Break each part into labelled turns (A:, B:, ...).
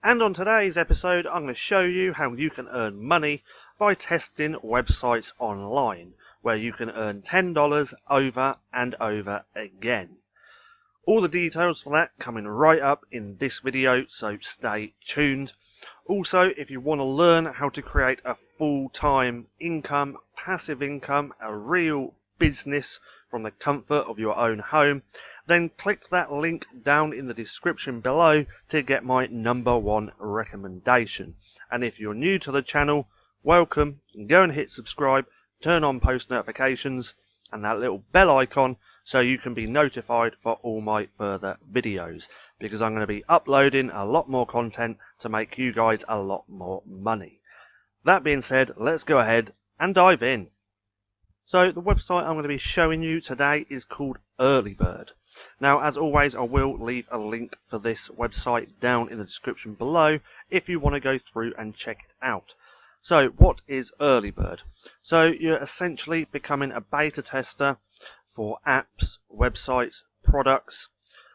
A: And on today's episode, I'm going to show you how you can earn money by testing websites online, where you can earn $10 over and over again. All the details for that coming right up in this video, so stay tuned. Also, if you want to learn how to create a full-time income, passive income, a real business from the comfort of your own home, then click that link down in the description below to get my #1 recommendation. And if you're new to the channel, welcome, and go and hit subscribe, turn on post notifications and that little bell icon so you can be notified for all my further videos, because I'm going to be uploading a lot more content to make you guys a lot more money. That being said, let's go ahead and dive in. So the website I'm going to be showing you today is called Earlybird. Now, as always, I will leave a link for this website down in the description below if you want to go through and check it out. So what is Earlybird? So you're essentially becoming a beta tester for apps, websites, products.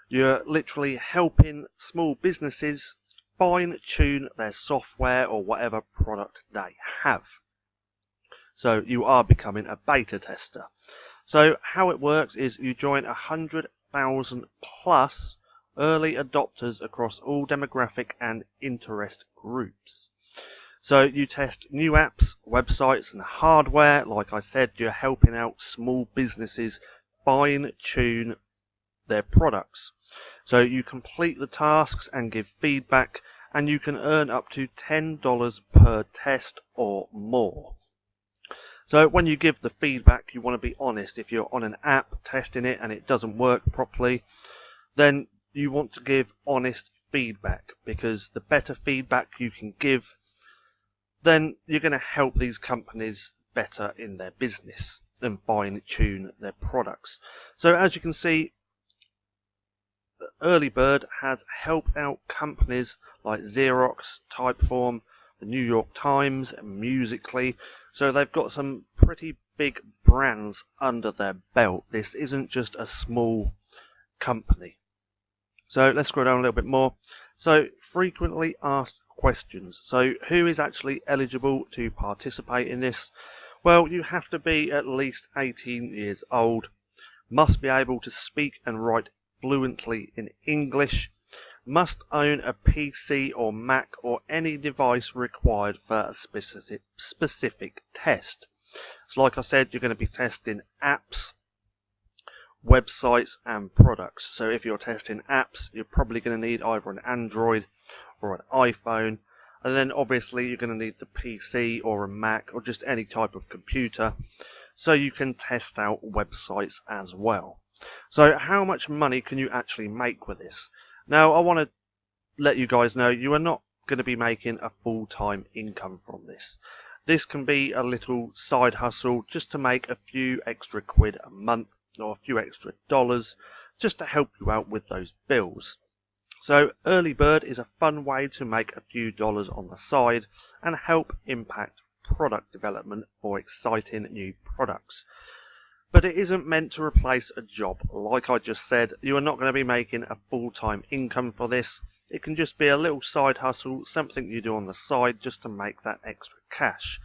A: You're literally helping small businesses fine-tune their software or whatever product they have. So you are becoming a beta tester. So how it works is you join 100,000 plus early adopters across all demographic and interest groups. So you test new apps, websites and hardware. Like I said, you're helping out small businesses fine-tune their products. So you complete the tasks and give feedback, and you can earn up to $10 per test or more. So when you give the feedback, you want to be honest. If you're on an app testing it and it doesn't work properly, then you want to give honest feedback, because the better feedback you can give, then you're going to help these companies better in their business and fine-tune their products. So as you can see, Earlybird has helped out companies like Xerox, Typeform, the New York Times, and Musical.ly. So they've got some pretty big brands under their belt. This isn't just a small company. So let's scroll down a little bit more. So frequently asked questions. So who is actually eligible to participate in this? Well, you have to be at least 18 years old, must be able to speak and write fluently in English, must own a PC or Mac or any device required for a specific test. So like I said, you're going to be testing apps, websites and products. So if you're testing apps, you're probably going to need either an Android or an iPhone, and then obviously you're going to need the PC or a Mac or just any type of computer, so you can test out websites as well. So how much money can you actually make with this? Now, I want to let you guys know you are not going to be making a full-time income from this. This can be a little side hustle just to make a few extra quid a month or a few extra dollars just to help you out with those bills. So Earlybird is a fun way to make a few dollars on the side and help impact product development for exciting new products. But it isn't meant to replace a job. Like I just said, you are not going to be making a full-time income for this. It can just be a little side hustle, something you do on the side just to make that extra cash.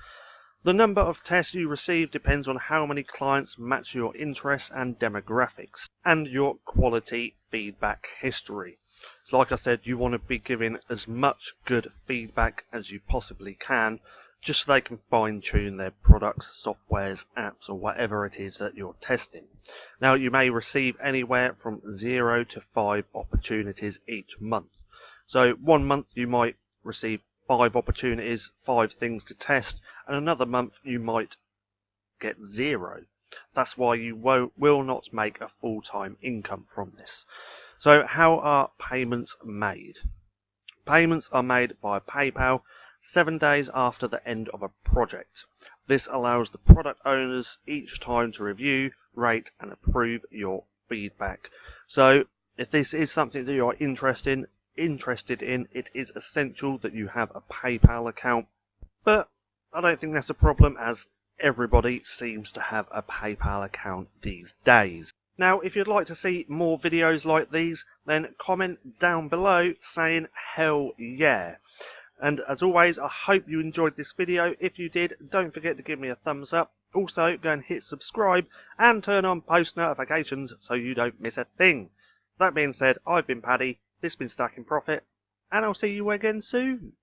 A: The number of tests you receive depends on how many clients match your interests and demographics, and your quality feedback history. So like I said, you want to be giving as much good feedback as you possibly can, just so they can fine-tune their products, softwares, apps, or whatever it is that you're testing. Now, you may receive anywhere from 0 to 5 opportunities each month. So one month you might receive 5 opportunities, 5 things to test, and another month you might get 0. That's why you will not make a full-time income from this. So how are payments made? Payments are made by PayPal 7 days after the end of a project. This allows the product owners each time to review, rate and approve your feedback. So if this is something that you are interested in, it is essential that you have a PayPal account. But I don't think that's a problem, as everybody seems to have a PayPal account these days. Now, if you'd like to see more videos like these, then comment down below saying hell yeah. And as always, I hope you enjoyed this video. If you did, don't forget to give me a thumbs up. Also, go and hit subscribe and turn on post notifications so you don't miss a thing. That being said, I've been Paddy, this has been Stacking Profit, and I'll see you again soon.